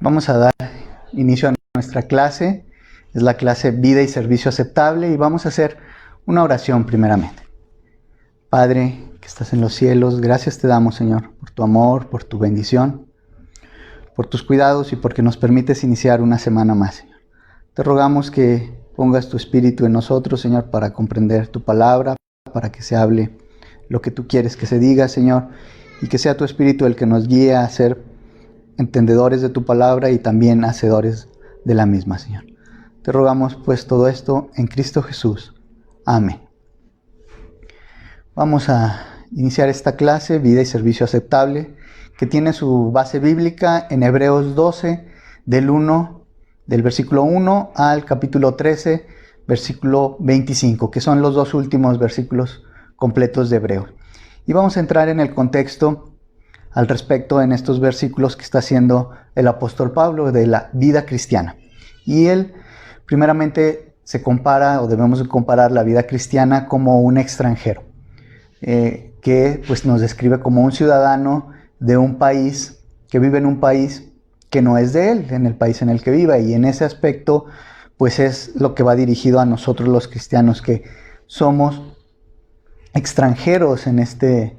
Vamos a dar inicio a nuestra clase. Es la clase Vida y Servicio Aceptable y vamos a hacer una oración primeramente. Padre, que estás en los cielos, gracias te damos, Señor, por tu amor, por tu bendición, por tus cuidados y porque nos permites iniciar una semana más, Señor. Te rogamos que pongas tu espíritu en nosotros, Señor, para comprender tu palabra, para que se hable lo que tú quieres que se diga, Señor, y que sea tu espíritu el que nos guíe a ser entendedores de tu palabra y también hacedores de la misma, Señor. Te rogamos pues todo esto en Cristo Jesús. Amén. Vamos a iniciar esta clase, Vida y Servicio Aceptable, que tiene su base bíblica en Hebreos 12, del versículo 1 al capítulo 13, versículo 25, que son los dos últimos versículos completos de Hebreos. Y vamos a entrar en el contexto al respecto en estos versículos que está haciendo el apóstol Pablo de la vida cristiana. Y él primeramente se compara, o debemos de comparar la vida cristiana como un extranjero, que pues nos describe como un ciudadano de un país, que vive en un país que no es de él, en el país en el que vive. Y en ese aspecto pues es lo que va dirigido a nosotros los cristianos, que somos extranjeros en este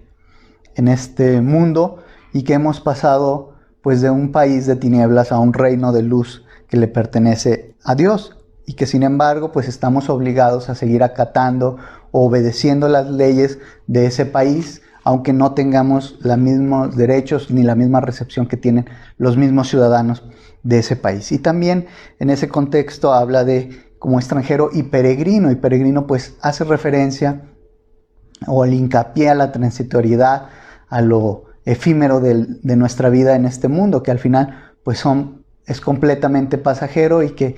mundo y que hemos pasado pues de un país de tinieblas a un reino de luz que le pertenece a Dios, y que sin embargo pues estamos obligados a seguir acatando o obedeciendo las leyes de ese país, aunque no tengamos los mismos derechos ni la misma recepción que tienen los mismos ciudadanos de ese país. Y también en ese contexto habla de como extranjero y peregrino pues hace referencia o el hincapié a la transitoriedad, a lo efímero de nuestra vida en este mundo, que al final pues es completamente pasajero, y que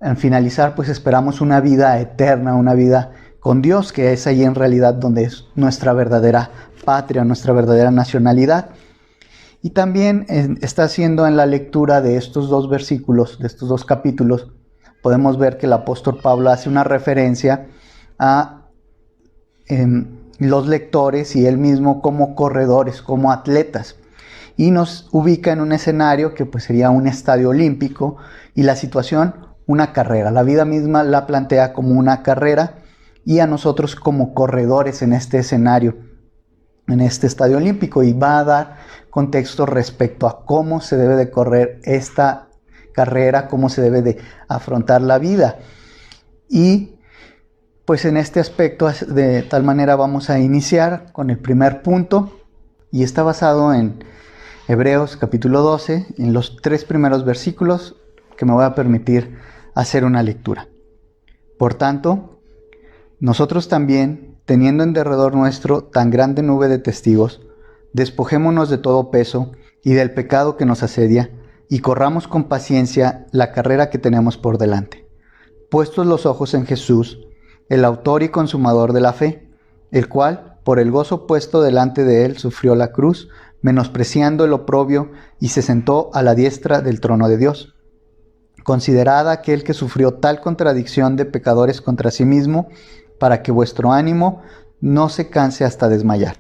al finalizar pues esperamos una vida eterna, una vida con Dios, que es ahí en realidad donde es nuestra verdadera patria, nuestra verdadera nacionalidad. Y también está haciendo en la lectura de estos dos versículos, de estos dos capítulos, podemos ver que el apóstol Pablo hace una referencia a los lectores y él mismo como corredores, como atletas, y nos ubica en un escenario que pues sería un estadio olímpico, y la situación una carrera. La vida misma la plantea como una carrera, y a nosotros como corredores en este escenario, en este estadio olímpico, y va a dar contexto respecto a cómo se debe de correr esta carrera, cómo se debe de afrontar la vida. Y pues en este aspecto, de tal manera vamos a iniciar con el primer punto, y está basado en Hebreos capítulo 12, en los 3 primeros versículos, que me voy a permitir hacer una lectura. Por tanto, nosotros también, teniendo en derredor nuestro tan grande nube de testigos, despojémonos de todo peso y del pecado que nos asedia, y corramos con paciencia la carrera que tenemos por delante, puestos los ojos en Jesús, el autor y consumador de la fe, el cual, por el gozo puesto delante de él, sufrió la cruz, menospreciando el oprobio, y se sentó a la diestra del trono de Dios. Considerad aquel que sufrió tal contradicción de pecadores contra sí mismo, para que vuestro ánimo no se canse hasta desmayar.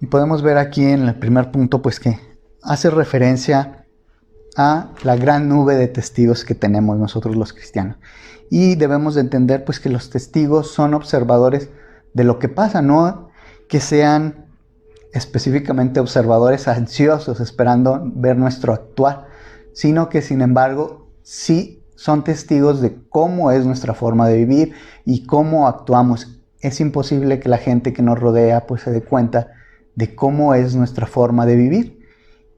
Y podemos ver aquí en el primer punto pues que hace referencia a la gran nube de testigos que tenemos nosotros los cristianos. Y debemos de entender pues que los testigos son observadores de lo que pasa, no que sean específicamente observadores ansiosos esperando ver nuestro actuar, sino que sin embargo sí son testigos de cómo es nuestra forma de vivir y cómo actuamos. Es imposible que la gente que nos rodea pues se dé cuenta de cómo es nuestra forma de vivir.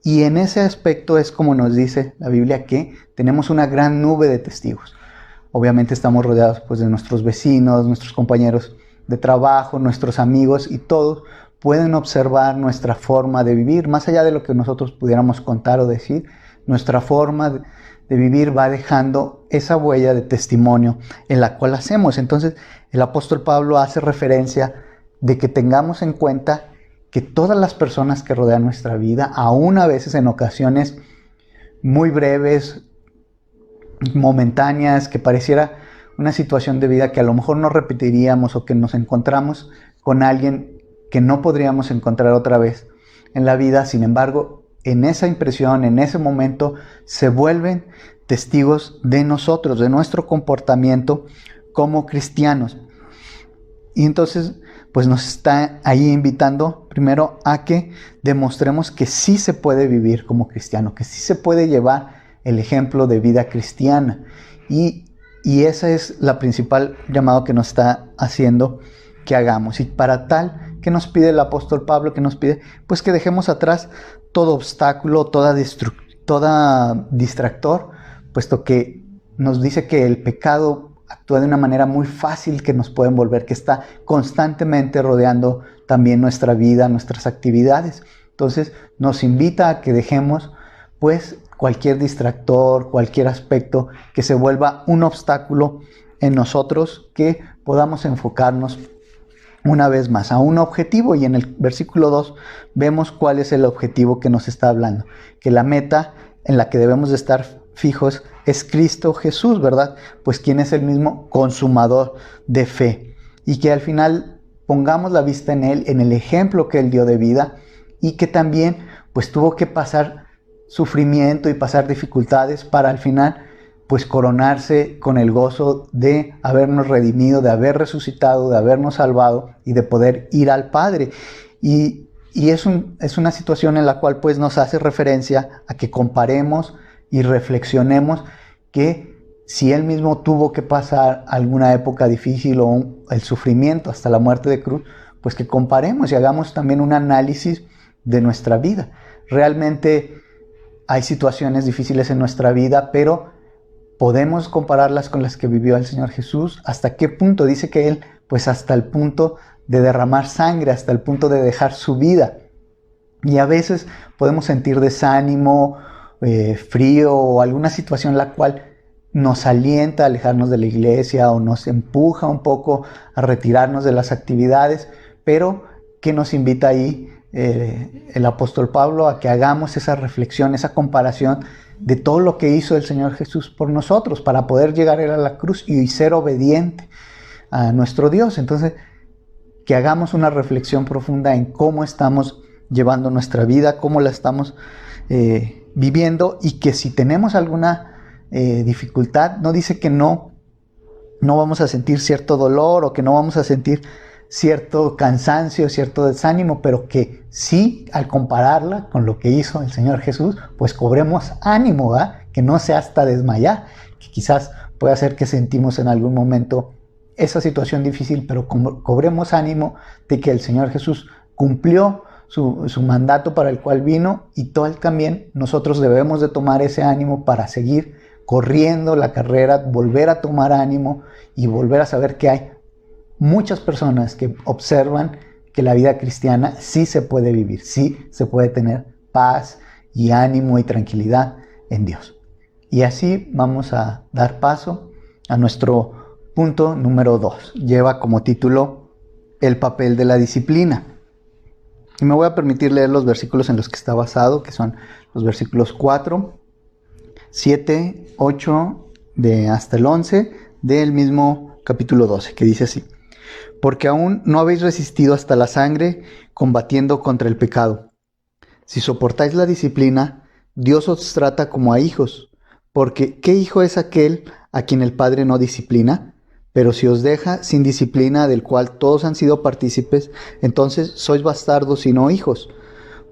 Y en ese aspecto es como nos dice la Biblia que tenemos una gran nube de testigos. Obviamente estamos rodeados pues de nuestros vecinos, nuestros compañeros de trabajo, nuestros amigos, y todos pueden observar nuestra forma de vivir. Más allá de lo que nosotros pudiéramos contar o decir, nuestra forma de vivir va dejando esa huella de testimonio en la cual hacemos. Entonces el apóstol Pablo hace referencia de que tengamos en cuenta que todas las personas que rodean nuestra vida, aún a veces en ocasiones muy breves, momentáneas, que pareciera una situación de vida que a lo mejor no repetiríamos, o que nos encontramos con alguien que no podríamos encontrar otra vez en la vida, sin embargo, en esa impresión, en ese momento, se vuelven testigos de nosotros, de nuestro comportamiento como cristianos. Y entonces, pues nos está ahí invitando primero a que demostremos que sí se puede vivir como cristiano, que sí se puede llevar el ejemplo de vida cristiana. Y esa es la principal llamado que nos está haciendo que hagamos. Y para tal, ¿qué nos pide el apóstol Pablo? ¿Qué nos pide? Pues que dejemos atrás todo obstáculo, toda distractor, puesto que nos dice que el pecado actúa de una manera muy fácil que nos puede envolver, que está constantemente rodeando también nuestra vida, nuestras actividades. Entonces nos invita a que dejemos pues cualquier distractor, cualquier aspecto que se vuelva un obstáculo en nosotros, que podamos enfocarnos una vez más a un objetivo. Y en el versículo 2 vemos cuál es el objetivo que nos está hablando, que la meta en la que debemos de estar fijos es Cristo Jesús, ¿verdad? Pues quien es el mismo consumador de fe, y que al final pongamos la vista en Él, en el ejemplo que Él dio de vida, y que también pues tuvo que pasar sufrimiento y pasar dificultades para al final pues coronarse con el gozo de habernos redimido, de haber resucitado, de habernos salvado y de poder ir al Padre. Y es una situación en la cual pues nos hace referencia a que comparemos y reflexionemos que si Él mismo tuvo que pasar alguna época difícil o el sufrimiento hasta la muerte de cruz, pues que comparemos y hagamos también un análisis de nuestra vida. Realmente hay situaciones difíciles en nuestra vida, pero podemos compararlas con las que vivió el Señor Jesús. ¿Hasta qué punto? Dice que Él, pues hasta el punto de derramar sangre, hasta el punto de dejar su vida. Y a veces podemos sentir desánimo, frío o alguna situación la cual nos alienta a alejarnos de la iglesia o nos empuja un poco a retirarnos de las actividades, pero ¿qué nos invita ahí el apóstol Pablo? A que hagamos esa reflexión, esa comparación de todo lo que hizo el Señor Jesús por nosotros para poder llegar a la cruz y ser obediente a nuestro Dios. Entonces, que hagamos una reflexión profunda en cómo estamos llevando nuestra vida, cómo la estamos viviendo, y que si tenemos alguna dificultad, no dice que no vamos a sentir cierto dolor o que no vamos a sentir cierto cansancio, cierto desánimo, pero que sí, al compararla con lo que hizo el Señor Jesús, pues cobremos ánimo, ¿verdad? Que no sea hasta desmayar, que quizás pueda ser que sentimos en algún momento esa situación difícil, pero cobremos ánimo de que el Señor Jesús cumplió su mandato para el cual vino, y también nosotros debemos de tomar ese ánimo para seguir corriendo la carrera, volver a tomar ánimo y volver a saber que hay muchas personas que observan que la vida cristiana sí se puede vivir, sí se puede tener paz y ánimo y tranquilidad en Dios. Y así vamos a dar paso a nuestro punto número 2. Lleva como título el papel de la disciplina. Y me voy a permitir leer los versículos en los que está basado, que son los versículos 4, 7, 8 hasta el 11 del mismo capítulo 12, que dice así: porque aún no habéis resistido hasta la sangre, combatiendo contra el pecado. Si soportáis la disciplina, Dios os trata como a hijos, porque ¿qué hijo es aquel a quien el Padre no disciplina? Pero si os deja sin disciplina, del cual todos han sido partícipes, entonces sois bastardos y no hijos.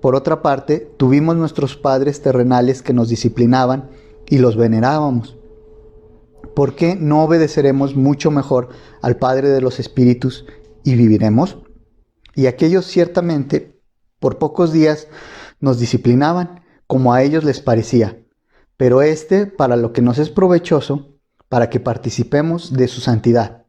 Por otra parte, tuvimos nuestros padres terrenales que nos disciplinaban y los venerábamos. ¿Por qué no obedeceremos mucho mejor al Padre de los Espíritus y viviremos? Y aquellos ciertamente por pocos días nos disciplinaban, como a ellos les parecía, pero para lo que nos es provechoso, para que participemos de su santidad.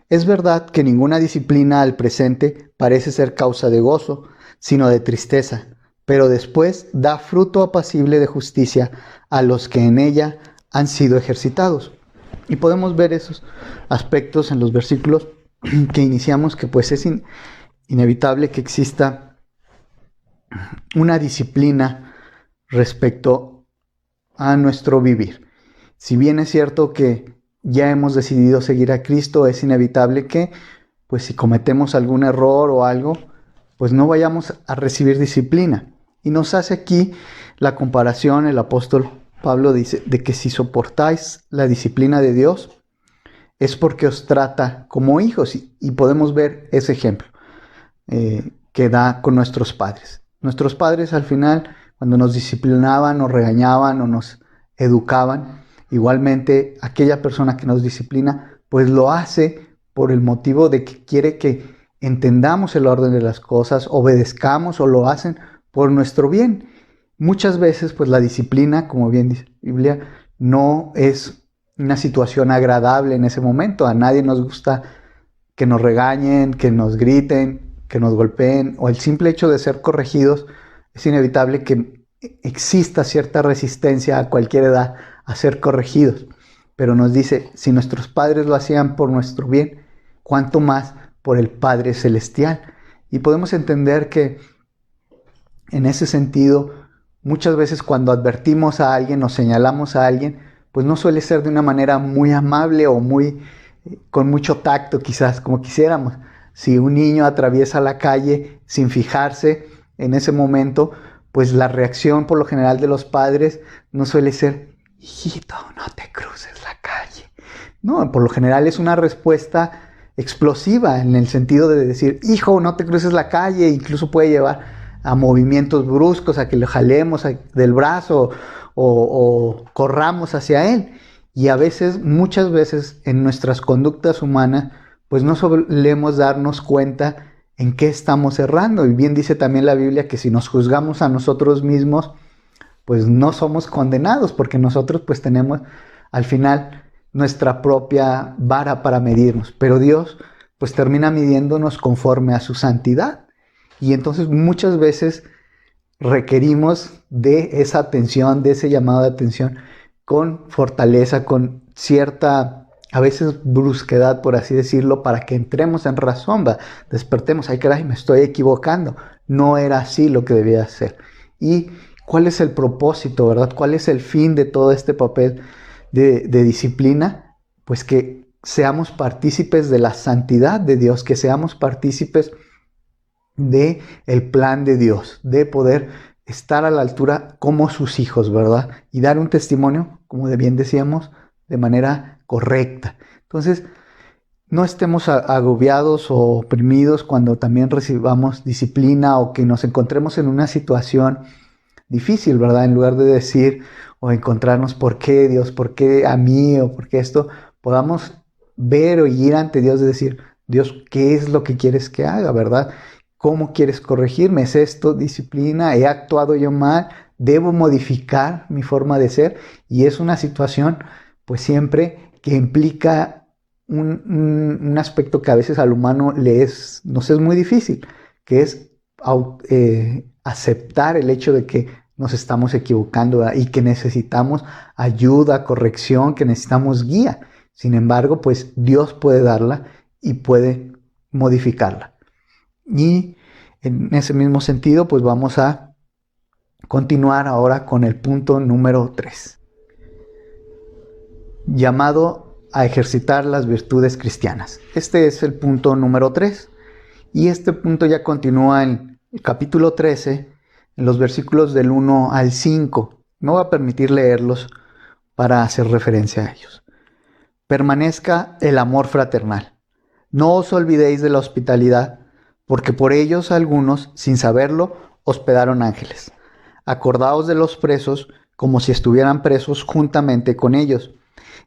Es verdad que ninguna disciplina al presente parece ser causa de gozo, sino de tristeza, pero después da fruto apacible de justicia a los que en ella han sido ejercitados. Y podemos ver esos aspectos en los versículos que iniciamos, que pues es inevitable que exista una disciplina respecto a nuestro vivir. Si bien es cierto que ya hemos decidido seguir a Cristo, es inevitable que pues si cometemos algún error o algo, pues no vayamos a recibir disciplina. Y nos hace aquí la comparación, el apóstol Pablo dice, de que si soportáis la disciplina de Dios, es porque os trata como hijos. Y podemos ver ese ejemplo que da con nuestros padres. Nuestros padres al final, cuando nos disciplinaban o regañaban o nos educaban, igualmente aquella persona que nos disciplina, pues lo hace por el motivo de que quiere que entendamos el orden de las cosas, obedezcamos, o lo hacen por nuestro bien. Muchas veces, pues la disciplina, como bien dice la Biblia, no es una situación agradable en ese momento. A nadie nos gusta que nos regañen, que nos griten, que nos golpeen, o el simple hecho de ser corregidos. Es inevitable que exista cierta resistencia a cualquier edad a ser corregidos. Pero nos dice, si nuestros padres lo hacían por nuestro bien, ¿cuánto más por el Padre Celestial? Y podemos entender que en ese sentido, muchas veces cuando advertimos a alguien o señalamos a alguien, pues no suele ser de una manera muy amable o con mucho tacto, quizás, como quisiéramos. Si un niño atraviesa la calle sin fijarse en ese momento, pues la reacción por lo general de los padres no suele ser, hijito, no te cruces la calle. No, por lo general es una respuesta explosiva en el sentido de decir, hijo, no te cruces la calle. Incluso puede llevar a movimientos bruscos, a que le jalemos del brazo o corramos hacia él. Y a veces, muchas veces en nuestras conductas humanas, pues no solemos darnos cuenta en qué estamos errando. Y bien dice también la Biblia que si nos juzgamos a nosotros mismos, pues no somos condenados, porque nosotros pues tenemos al final nuestra propia vara para medirnos. Pero Dios pues termina midiéndonos conforme a su santidad. Y entonces muchas veces requerimos de esa atención, de ese llamado de atención, con fortaleza, con cierta, a veces brusquedad, por así decirlo, para que entremos en razón, despertemos, ay caray, me estoy equivocando, no era así lo que debía hacer. ¿Y cuál es el propósito, verdad? ¿Cuál es el fin de todo este papel de disciplina? Pues que seamos partícipes de la santidad de Dios, que seamos partícipes de el plan de Dios, de poder estar a la altura como sus hijos, ¿verdad? Y dar un testimonio, como bien decíamos, de manera correcta. Entonces, no estemos agobiados o oprimidos cuando también recibamos disciplina o que nos encontremos en una situación difícil, ¿verdad? En lugar de decir o encontrarnos por qué Dios, por qué a mí o por qué esto, podamos ver o ir ante Dios y decir, Dios, ¿qué es lo que quieres que haga, verdad? ¿Cómo quieres corregirme? ¿Es esto disciplina? ¿He actuado yo mal? ¿Debo modificar mi forma de ser? Y es una situación, pues siempre que implica un aspecto que a veces al humano nos es muy difícil, que es aceptar el hecho de que nos estamos equivocando, ¿verdad? Y que necesitamos ayuda, corrección, que necesitamos guía. Sin embargo, pues Dios puede darla y puede modificarla. Y en ese mismo sentido, pues vamos a continuar ahora con el punto número 3. Llamado a ejercitar las virtudes cristianas. Este es el punto número 3. Y este punto ya continúa en el capítulo 13, en los versículos del 1 al 5. Me voy a permitir leerlos para hacer referencia a ellos. Permanezca el amor fraternal. No os olvidéis de la hospitalidad, porque por ellos algunos, sin saberlo, hospedaron ángeles. Acordaos de los presos como si estuvieran presos juntamente con ellos,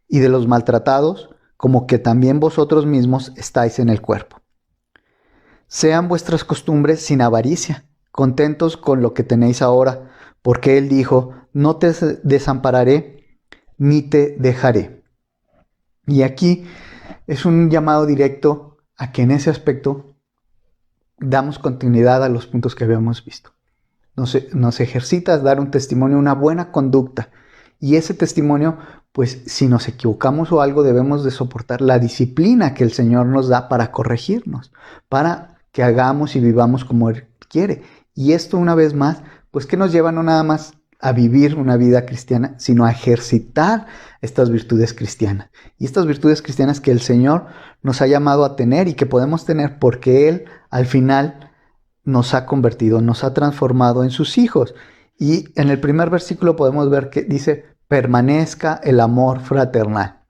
y de los maltratados como que también vosotros mismos estáis en el cuerpo. Sean vuestras costumbres sin avaricia, contentos con lo que tenéis ahora, porque Él dijo, no te desampararé ni te dejaré. Y aquí es un llamado directo a que en ese aspecto damos continuidad a los puntos que habíamos visto. Nos ejercita a dar un testimonio, una buena conducta. Y ese testimonio, pues si nos equivocamos o algo, debemos de soportar la disciplina que el Señor nos da para corregirnos, para que hagamos y vivamos como Él quiere. Y esto, una vez más, pues que nos lleva no nada más a vivir una vida cristiana, sino a ejercitar estas virtudes cristianas. Y estas virtudes cristianas que el Señor nos ha llamado a tener y que podemos tener porque Él al final nos ha convertido, nos ha transformado en sus hijos. Y en el primer versículo podemos ver que dice, permanezca el amor fraternal.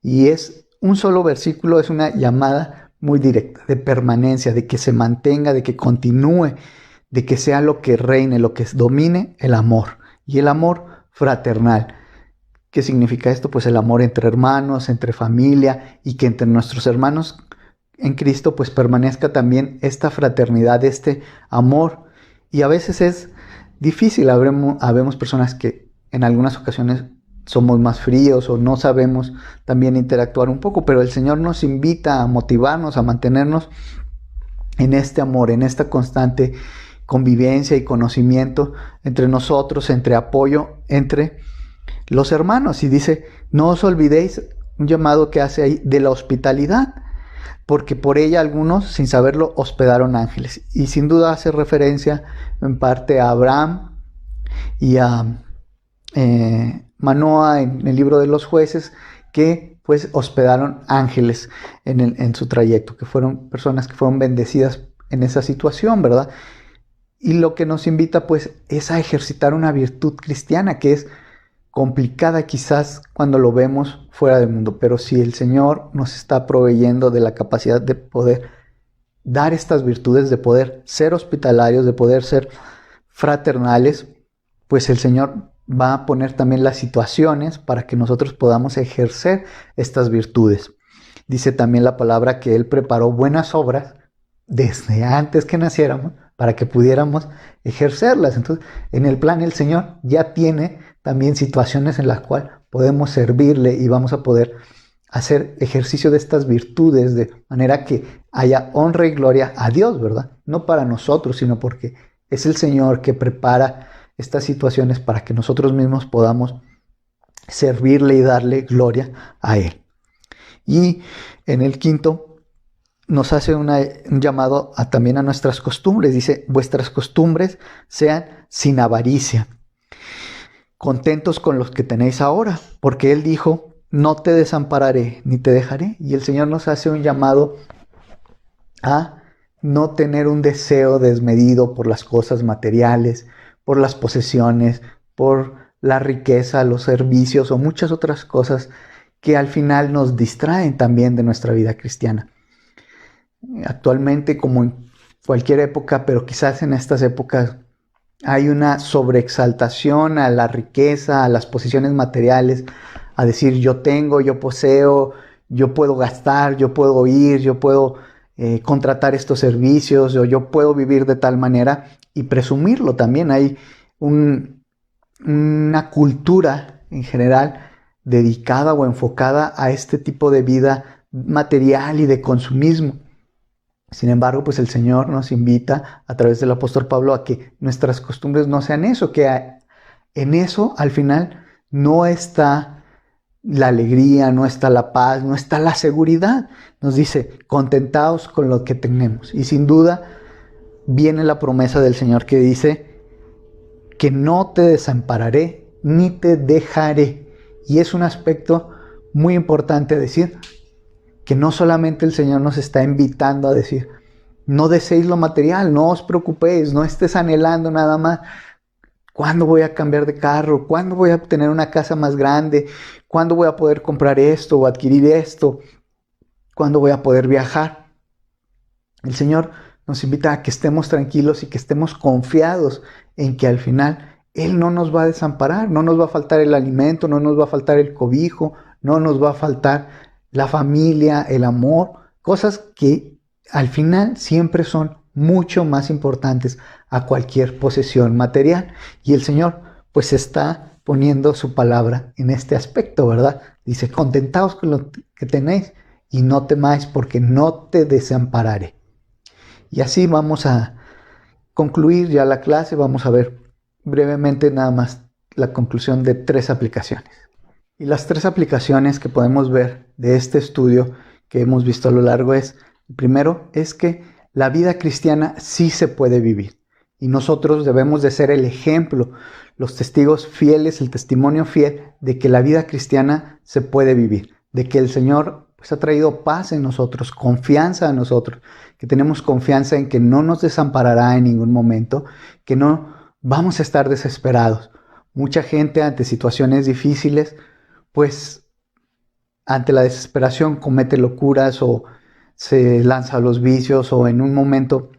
Y es un solo versículo, es una llamada muy directa de permanencia, de que se mantenga, de que continúe, de que sea lo que reine, lo que domine el amor. Y el amor fraternal. ¿Qué significa esto? Pues el amor entre hermanos, entre familia, y que entre nuestros hermanos en Cristo pues permanezca también esta fraternidad, este amor. Y a veces es difícil, habemos personas que en algunas ocasiones somos más fríos o no sabemos también interactuar un poco, pero el Señor nos invita a motivarnos, a mantenernos en este amor, en esta constante convivencia y conocimiento entre nosotros, entre apoyo, entre los hermanos. Y dice, no os olvidéis, un llamado que hace ahí, de la hospitalidad, porque por ella algunos, sin saberlo, hospedaron ángeles. Y sin duda hace referencia en parte a Abraham y a Manoa en el libro de los jueces, que pues hospedaron ángeles en su trayecto, que fueron personas que fueron bendecidas en esa situación, ¿verdad? Y lo que nos invita pues es a ejercitar una virtud cristiana que es complicada quizás cuando lo vemos fuera del mundo, pero si el Señor nos está proveyendo de la capacidad de poder dar estas virtudes, de poder ser hospitalarios, de poder ser fraternales, pues el Señor va a poner también las situaciones para que nosotros podamos ejercer estas virtudes. Dice también la palabra que Él preparó buenas obras desde antes que naciéramos para que pudiéramos ejercerlas. Entonces, en el plan el Señor ya tiene también situaciones en las cuales podemos servirle y vamos a poder hacer ejercicio de estas virtudes de manera que haya honra y gloria a Dios, ¿verdad? No para nosotros, sino porque es el Señor que prepara estas situaciones para que nosotros mismos podamos servirle y darle gloria a Él. Y en el quinto nos hace un llamado también a nuestras costumbres. Dice, vuestras costumbres sean sin avaricia, contentos con los que tenéis ahora, porque Él dijo, no te desampararé ni te dejaré. Y el Señor nos hace un llamado a no tener un deseo desmedido por las cosas materiales, por las posesiones, por la riqueza, los servicios o muchas otras cosas que al final nos distraen también de nuestra vida cristiana. Actualmente, como en cualquier época, pero quizás en estas épocas, hay una sobreexaltación a la riqueza, a las posiciones materiales, a decir yo tengo, yo poseo, yo puedo gastar, yo puedo ir, yo puedo contratar estos servicios, o yo puedo vivir de tal manera y presumirlo también. Hay una cultura en general dedicada o enfocada a este tipo de vida material y de consumismo. Sin embargo, pues el Señor nos invita a través del apóstol Pablo a que nuestras costumbres no sean eso, que en eso al final no está la alegría, no está la paz, no está la seguridad. Nos dice, contentaos con lo que tenemos. Y sin duda viene la promesa del Señor que dice que no te desampararé ni te dejaré. Y es un aspecto muy importante decir, que no solamente el Señor nos está invitando a decir, no deseéis lo material, no os preocupéis, no estés anhelando nada más. ¿Cuándo voy a cambiar de carro? ¿Cuándo voy a tener una casa más grande? ¿Cuándo voy a poder comprar esto o adquirir esto? ¿Cuándo voy a poder viajar? El Señor nos invita a que estemos tranquilos y que estemos confiados en que al final Él no nos va a desamparar, no nos va a faltar el alimento, no nos va a faltar el cobijo, no nos va a faltar la familia, el amor, cosas que al final siempre son mucho más importantes a cualquier posesión material. Y el Señor pues está poniendo su palabra en este aspecto, ¿verdad? Dice, contentaos con lo que tenéis y no temáis porque no te desampararé. Y así vamos a concluir ya la clase. Vamos a ver brevemente nada más la conclusión de 3 aplicaciones. Y las 3 aplicaciones que podemos ver de este estudio que hemos visto a lo largo es, primero, es que la vida cristiana sí se puede vivir. Y nosotros debemos de ser el ejemplo, los testigos fieles, el testimonio fiel de que la vida cristiana se puede vivir. De que el Señor pues ha traído paz en nosotros, confianza en nosotros, que tenemos confianza en que no nos desamparará en ningún momento, que no vamos a estar desesperados. Mucha gente ante situaciones difíciles, pues ante la desesperación comete locuras o se lanza a los vicios o en un momento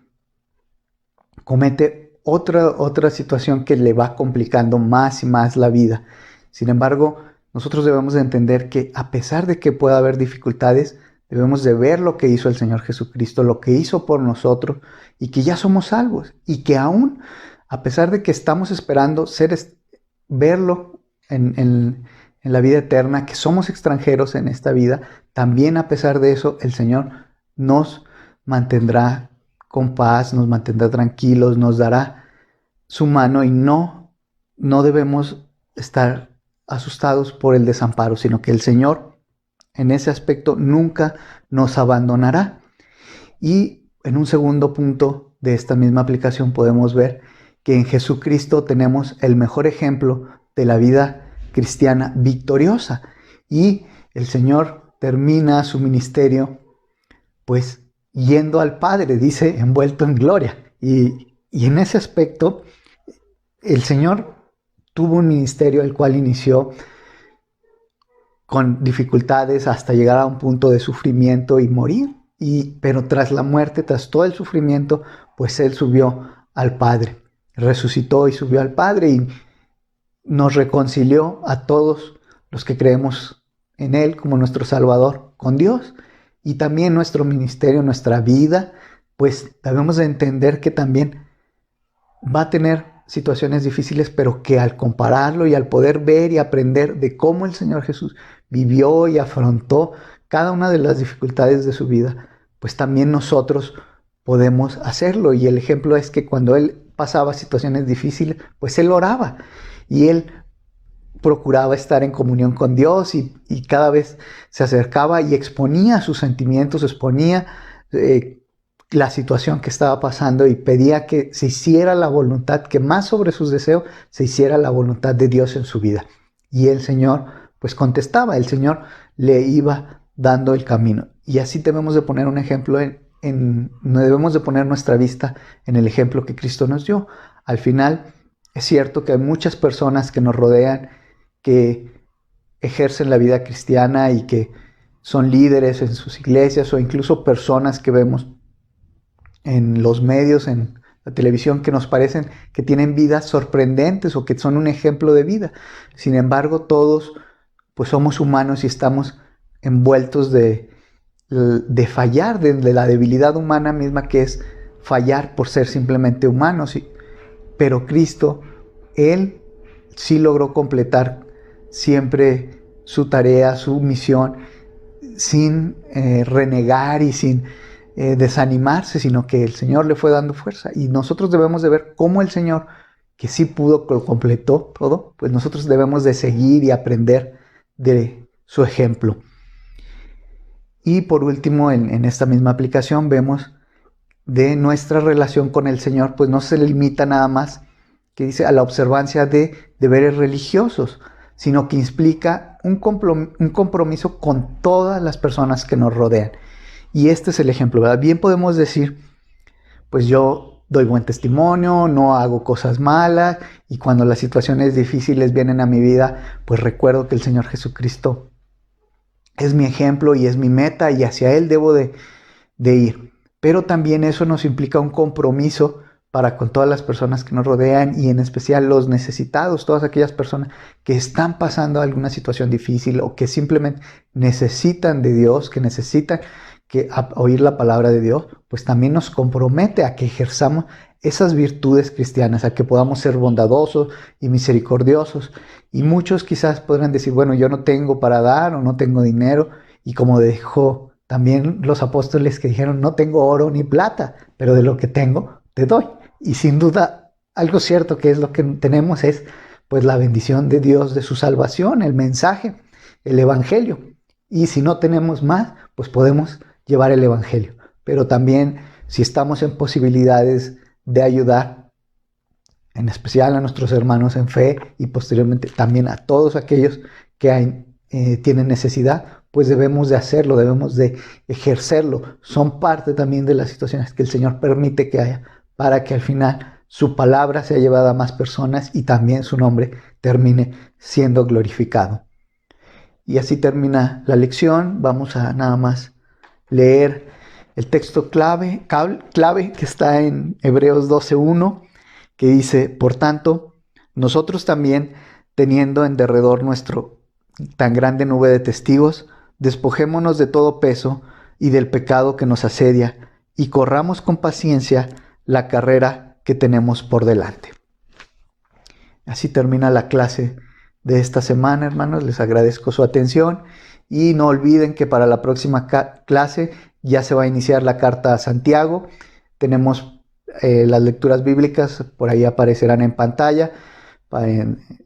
comete otra situación que le va complicando más y más la vida. Sin embargo, nosotros debemos de entender que a pesar de que pueda haber dificultades, debemos de ver lo que hizo el Señor Jesucristo, lo que hizo por nosotros y que ya somos salvos y que aún, a pesar de que estamos esperando verlo en la vida eterna, que somos extranjeros en esta vida, también a pesar de eso el Señor nos mantendrá con paz, nos mantendrá tranquilos, nos dará su mano y no debemos estar asustados por el desamparo, sino que el Señor en ese aspecto nunca nos abandonará. Y en un segundo punto de esta misma aplicación podemos ver que en Jesucristo tenemos el mejor ejemplo de la vida cristiana victoriosa. Y el Señor termina su ministerio pues yendo al Padre, dice, envuelto en gloria. Y en ese aspecto, el Señor tuvo un ministerio el cual inició con dificultades hasta llegar a un punto de sufrimiento y morir. Pero tras la muerte, tras todo el sufrimiento, pues Él subió al Padre, resucitó y subió al Padre y nos reconcilió a todos los que creemos en Él como nuestro Salvador con Dios. Y también nuestro ministerio, nuestra vida, pues debemos de entender que también va a tener situaciones difíciles, pero que al compararlo y al poder ver y aprender de cómo el Señor Jesús vivió y afrontó cada una de las dificultades de su vida, pues también nosotros podemos hacerlo. Y el ejemplo es que cuando Él pasaba situaciones difíciles, pues Él oraba y Él procuraba estar en comunión con Dios y cada vez se acercaba y exponía sus sentimientos, exponía la situación que estaba pasando y pedía que se hiciera la voluntad, que más sobre sus deseos se hiciera la voluntad de Dios en su vida. Y el Señor pues contestaba, el Señor le iba dando el camino. Y así debemos de poner un ejemplo no debemos de poner nuestra vista en el ejemplo que Cristo nos dio. Al final es cierto que hay muchas personas que nos rodean que ejercen la vida cristiana y que son líderes en sus iglesias o incluso personas que vemos en los medios, en la televisión, que nos parecen que tienen vidas sorprendentes o que son un ejemplo de vida. Sin embargo, todos pues somos humanos y estamos envueltos de fallar, de la debilidad humana misma que es fallar por ser simplemente humanos. Pero Cristo, Él sí logró completar siempre su tarea, su misión, sin renegar y sin desanimarse, sino que el Señor le fue dando fuerza. Y nosotros debemos de ver cómo el Señor, que sí pudo, lo completó todo, pues nosotros debemos de seguir y aprender de su ejemplo. Y por último, en esta misma aplicación vemos de nuestra relación con el Señor, pues no se limita nada más que dice a la observancia de deberes religiosos, sino que implica un compromiso con todas las personas que nos rodean. Y este es el ejemplo, ¿verdad? Bien podemos decir, pues yo doy buen testimonio, no hago cosas malas, y cuando las situaciones difíciles vienen a mi vida, pues recuerdo que el Señor Jesucristo es mi ejemplo y es mi meta, y hacia Él debo de ir. Pero también eso nos implica un compromiso para con todas las personas que nos rodean y en especial los necesitados, todas aquellas personas que están pasando alguna situación difícil o que simplemente necesitan de Dios, que necesitan oír la palabra de Dios, pues también nos compromete a que ejerzamos esas virtudes cristianas, a que podamos ser bondadosos y misericordiosos. Y muchos quizás podrán decir, bueno, yo no tengo para dar o no tengo dinero, y como dijo también los apóstoles que dijeron, no tengo oro ni plata, pero de lo que tengo te doy. Y sin duda, algo cierto que es lo que tenemos es pues la bendición de Dios, de su salvación, el mensaje, el evangelio. Y si no tenemos más, pues podemos llevar el evangelio. Pero también si estamos en posibilidades de ayudar, en especial a nuestros hermanos en fe y posteriormente también a todos aquellos que tienen necesidad, pues debemos de hacerlo, debemos de ejercerlo. Son parte también de las situaciones que el Señor permite que haya para que al final su palabra sea llevada a más personas y también su nombre termine siendo glorificado. Y así termina la lección. Vamos a nada más leer el texto clave que está en Hebreos 12:1, que dice: por tanto, nosotros también, teniendo en derredor nuestro tan grande nube de testigos, despojémonos de todo peso y del pecado que nos asedia, y corramos con paciencia la carrera que tenemos por delante. Así termina la clase de esta semana, hermanos. Les agradezco su atención y no olviden que para la próxima clase ya se va a iniciar la carta a Santiago. Tenemos las lecturas bíblicas, por ahí aparecerán en pantalla.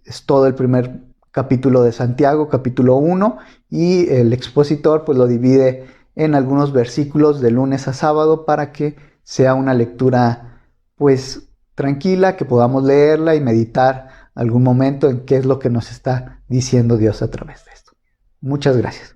Es todo el primer capítulo de Santiago, capítulo 1, y el expositor pues lo divide en algunos versículos de lunes a sábado para que sea una lectura pues tranquila, que podamos leerla y meditar algún momento en qué es lo que nos está diciendo Dios a través de esto. Muchas gracias.